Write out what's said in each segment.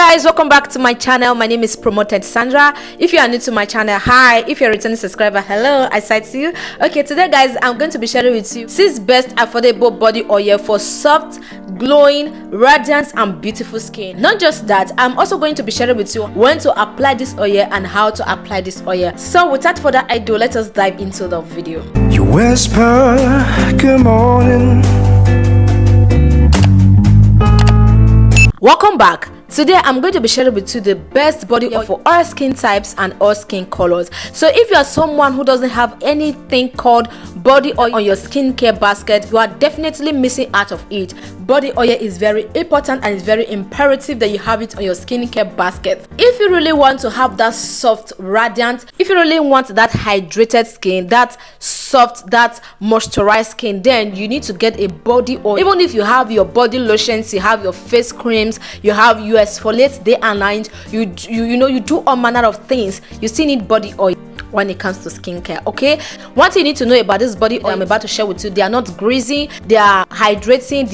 Guys, welcome back to my channel. My name is Promoted Sandra. If you are new to my channel, hi. If you're a returning subscriber, hello, I sight you. Okay, today guys, I'm going to be sharing with you 6 best affordable body oil for soft, glowing, radiant and beautiful skin. Not just that, I'm also going to be sharing with you when to apply this oil and how to apply this oil. So without further ado, let us dive into the video. You whisper good morning. Welcome back. Today I'm going to be sharing with you the best body oil for all skin types and all skin colors. So if you are someone who doesn't have anything called body oil on your skincare basket, you are definitely missing out of it. Body oil is very important and it's very imperative that you have it on your skincare basket. If you really want to have that soft, radiant, if you really want that hydrated skin, that soft, that moisturized skin, then you need to get a body oil. Even if you have your body lotions, you have your face creams, you have your exfoliate day and night, you do all manner of things, you still need body oil when it comes to skincare. Okay, one thing you need to know about this body oil I'm about to share with you: they are not greasy, they are hydrating,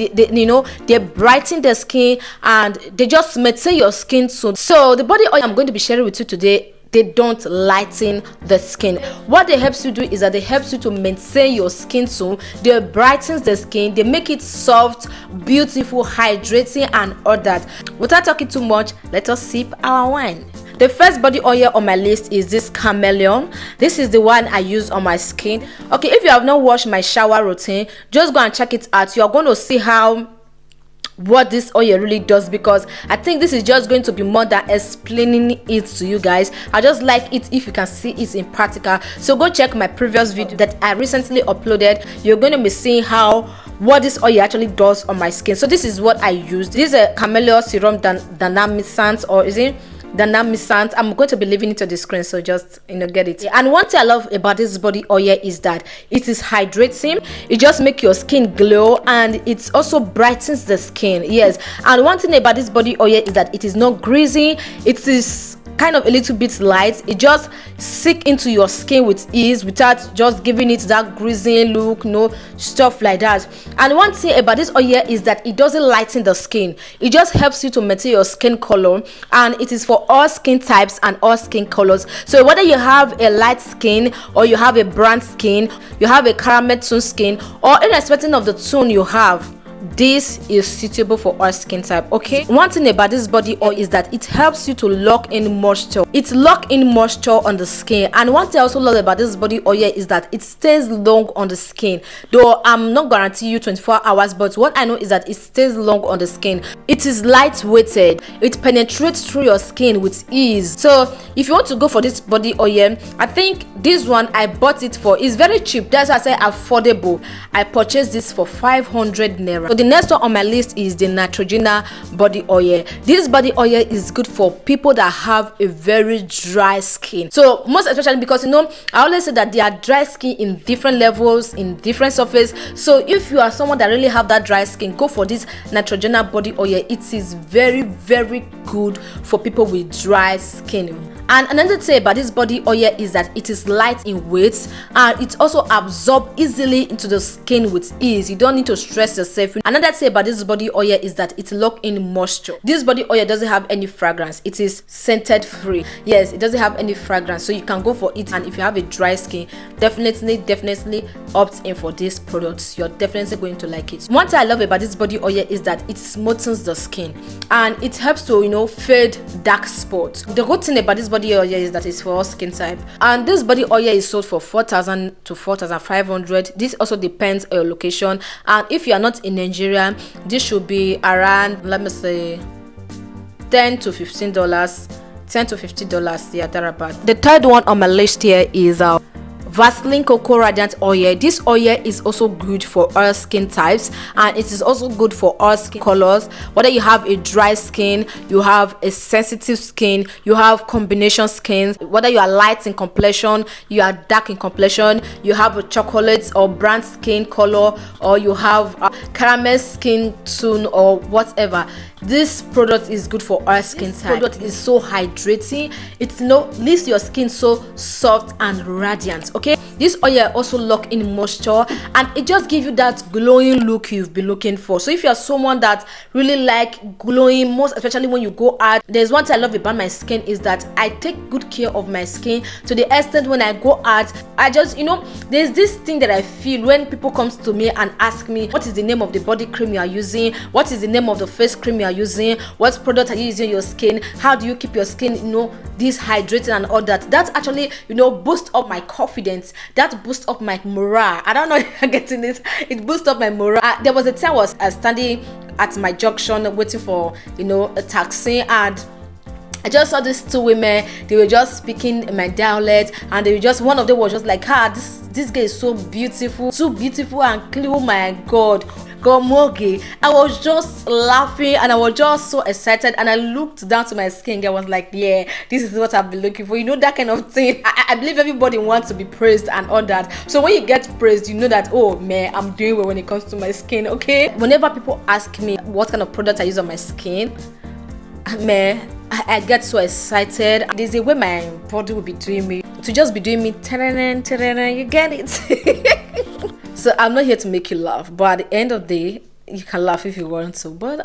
they brighten the skin and they just maintain your skin tone. So the body oil I'm going to be sharing with you today, they don't lighten the skin. What they helps you do is that they helps you to maintain your skin tone. They brightens the skin, they make it soft, beautiful, hydrating and all that. Without talking too much, let us sip our wine. The first body oil on my list is this chameleon. This is the one I use on my skin. Okay, if you have not watched my shower routine, just go and check it out. You are going to see what this oil really does, because I think this is just going to be more than explaining it to you guys. I just like it if you can see it in practical. So go check my previous video that I recently uploaded. You're going to be seeing what this oil actually does on my skin. So this is what I used. This is a chameleon serum dynamisant, or is it dynamisant? I'm going to be leaving it on the screen, so just get it. And one thing I love about this body oil is that it is hydrating. It just makes your skin glow and it also brightens the skin. Yes, and one thing about this body oil is that it is not greasy. It is kind of a little bit light. It just sink into your skin with ease without just giving it that greasy look, no stuff like that. And one thing about this oil is that it doesn't lighten the skin. It just helps you to maintain your skin color, and it is for all skin types and all skin colors. So whether you have a light skin or you have a brown skin, you have a caramel tone skin, or irrespective of the tone you have, this is suitable for all skin type. Okay, one thing about this body oil is that it helps you to lock in moisture. It lock in moisture on the skin. And one thing I also love about this body oil is that it stays long on the skin. Though I'm not guarantee you 24 hours, but what I know is that it stays long on the skin. It is lightweighted. It penetrates through your skin with ease. So if you want to go for this body oil, I think this one I bought it for is very cheap. That's why I say affordable. I purchased this for 500 naira. So the next one on my list is the Neutrogena body oil. This body oil is good for people that have a very dry skin. So most especially because I always say that there are dry skin in different levels, in different surface. So if you are someone that really have that dry skin, go for this Neutrogena body oil. It is very, very good for people with dry skin. And another thing about this body oil is that it is light in weight and it also absorbs easily into the skin with ease. You don't need to stress yourself. Another thing about this body oil is that it locks in moisture. This body oil doesn't have any fragrance. It is scented free. Yes, it doesn't have any fragrance, so you can go for it. And if you have a dry skin, definitely opt in for these products. You're definitely going to like it. One thing I love about this body oil is that it smoothens the skin and it helps to fade dark spots. The good thing about this body oil is that it's for all skin type, and this body oil is sold for 4,000 to 4,500. This also depends on your location, and if you are not in Nigeria, this should be around, let me say, $10 to $15, yeah, thereabout. The third one on my list here is Vaseline Cocoa Radiant Oil. This oil is also good for all skin types, and it is also good for all skin colors. Whether you have a dry skin, you have a sensitive skin, you have combination skins, whether you are light in complexion, you are dark in complexion, you have a chocolate or brown skin color, or you have a caramel skin tone or whatever, This product is good for our skin type. This product is so hydrating. It leaves your skin so soft and radiant. Okay, this oil also lock in moisture and it just gives you that glowing look you've been looking for. So if you're someone that really like glowing, most especially when you go out, there's one thing I love about my skin is that I take good care of my skin to the extent when I go out, I just there's this thing that I feel when people comes to me and ask me what is the name of the body cream you are using, what is the name of the face cream you are using, what product are you using on your skin, how do you keep your skin this hydrated and all that. That actually boosts up my confidence, that boosts up my morale. I don't know if you're getting it boosts up my morale. There was a time I was standing at my junction waiting for a taxi, and I just saw these two women. They were just speaking in my dialect, and one of them was just like, this girl is so beautiful and clean. Oh my god, Gomogi. I was just laughing and I was just so excited, and I looked down to my skin. I was like, yeah, this is what I've been looking for. That kind of thing. I believe everybody wants to be praised and all that. So when you get praised, that, oh man, I'm doing well when it comes to my skin. Okay, whenever people ask me what kind of product I use on my skin, man, I get so excited. There's a way my body will be doing me, to just be doing me, you get it. So I'm not here to make you laugh, but at the end of the day, you can laugh if you want to, but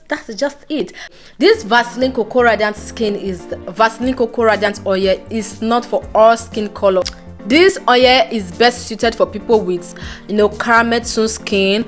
that's just it. This Vaseline Cocoa Radiant Vaseline Cocoa Radiant oil is not for all skin color. This oil is best suited for people with caramel tone skin,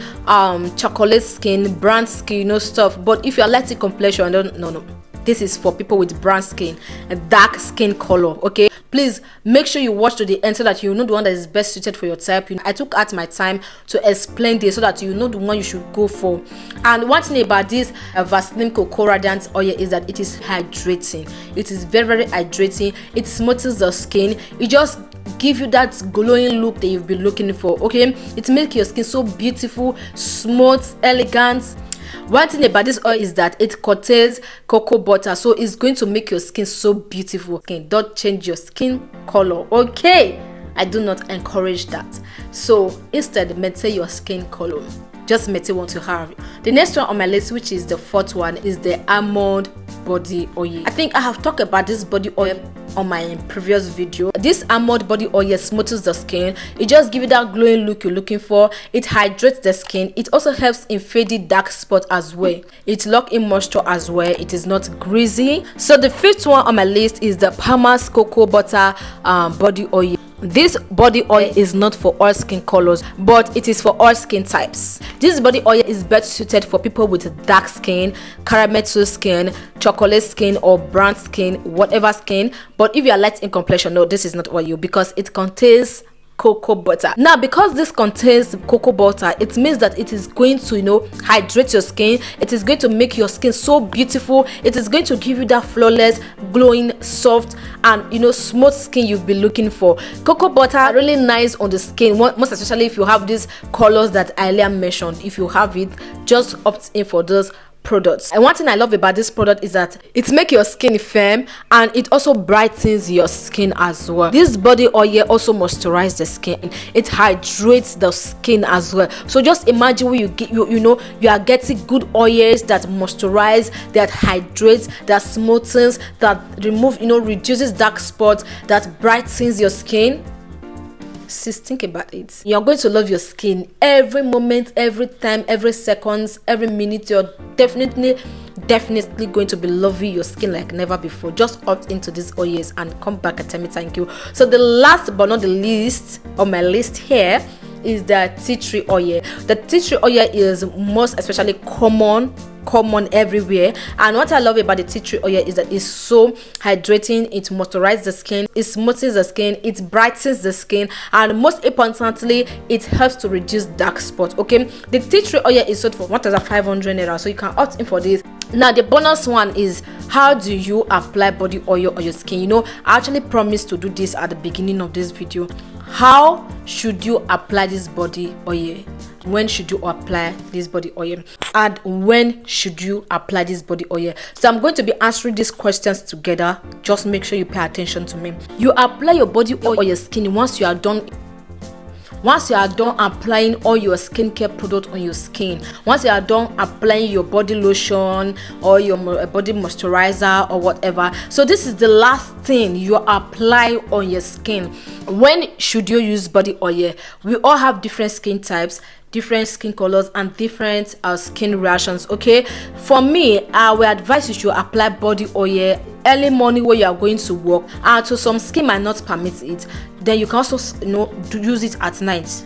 chocolate skin, brown skin, stuff. But if you're light complexion, no, this is for people with brown skin and dark skin color. Okay, please make sure you watch to the end so that you know the one that is best suited for your type. I took out my time to explain this so that you know the one you should go for. And one thing about this Vaseline Cocoa Radiant oil is that it is hydrating. It is very, very hydrating. It smooths the skin. It just give you that glowing look that you've been looking for. Okay, it makes your skin so beautiful, smooth, elegant. One thing about this oil is that it contains cocoa butter, so it's going to make your skin so beautiful. Okay, don't change your skin color. Okay, I do not encourage that. So instead, maintain your skin color. Just maintain what you have. The next one on my list, which is the fourth one, is the almond body oil. I think I have talked about this body oil on my previous video. This almond body oil smooths the skin. It just gives you that glowing look you're looking for. It hydrates the skin. It also helps in fading dark spot as well. It locks in moisture as well. It is not greasy. So the fifth one on my list is the Palmer's Cocoa Butter body oil. This body oil is not for all skin colors, but it is for all skin types. This body oil is best suited for people with dark skin, caramel skin, chocolate skin, or brown skin, whatever skin. But if you are light in complexion, no, this is not oil because it contains cocoa butter. Now, because this contains cocoa butter, it means that it is going to hydrate your skin. It is going to make your skin so beautiful. It is going to give you that flawless, glowing, soft, and smooth skin you've been looking for. Cocoa butter are really nice on the skin, most especially if you have these colors that I earlier mentioned. If you have it, just opt in for those products. And one thing I love about this product is that it makes your skin firm and it also brightens your skin as well. This body oil also moisturizes the skin. It hydrates the skin as well. So just imagine when you get you are getting good oils that moisturize, that hydrates, that smoothens, that reduces dark spots, that brightens your skin. Sis, think about it. You're going to love your skin every moment, every time, every second, every minute. You're definitely going to be loving your skin like never before. Just opt into these oils and come back and tell me thank you. So the last but not the least on my list here is the tea tree oil. The tea tree oil is most especially common everywhere, and what I love about the tea tree oil is that it's so hydrating. It moisturizes the skin, it smooths the skin, it brightens the skin, and most importantly, it helps to reduce dark spots. Okay, the tea tree oil is sold for 1,500 naira, so you can opt in for this. Now the bonus one is, how do you apply body oil on your skin? I actually promised to do this at the beginning of this video. How should you apply this body oil? When should you apply this body oil? And when should you apply this body oil? So I'm going to be answering these questions together. Just make sure you pay attention to me. You apply your body oil on your skin once you are done Once you are done applying all your skincare product on your skin, once you are done applying your body lotion or your body moisturizer or whatever, so this is the last thing you apply on your skin. When should you use body oil? We all have different skin types, different skin colors, and different skin reactions. Okay, for me, I will advise you to apply body oil early morning when you are going to work, and to some skin might not permit it, then you can also use it at night.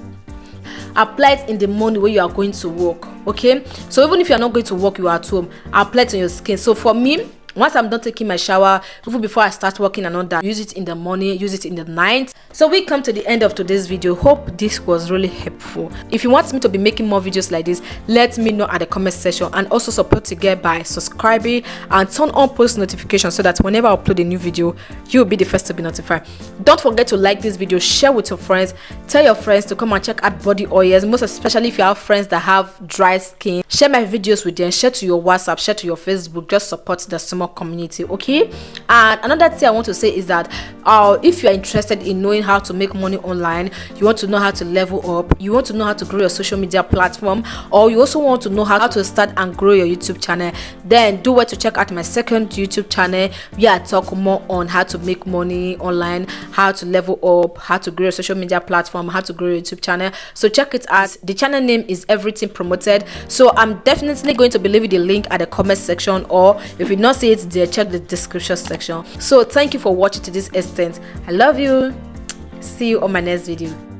Apply it in the morning when you are going to work. Okay, so even if you are not going to work, you are at home, apply it on your skin. So for me, once I'm done taking my shower, even before I start working and all that, use it in the morning, use it in the night. So we come to the end of today's video. Hope this was really helpful. If you want me to be making more videos like this, let me know at the comment section, and also support Together by subscribing and turn on post notifications so that whenever I upload a new video, you'll be the first to be notified. Don't forget to like this video, share with your friends, tell your friends to come and check out body oils, most especially if you have friends that have dry skin. Share my videos with them, share to your WhatsApp, share to your Facebook. Just support the small community. Okay, and another thing I want to say is that if you are interested in knowing how to make money online, you want to know how to level up, you want to know how to grow your social media platform, or you also want to know how to start and grow your YouTube channel, then do well to check out my second YouTube channel where I talk more on how to make money online, how to level up, how to grow your social media platform, how to grow your YouTube channel. So check it out. The channel name is Everything Promoted. So I'm definitely going to be leaving the link at the comment section, or if you not see it there, check the description section. So thank you for watching to this extent. I love you. See you on my next video.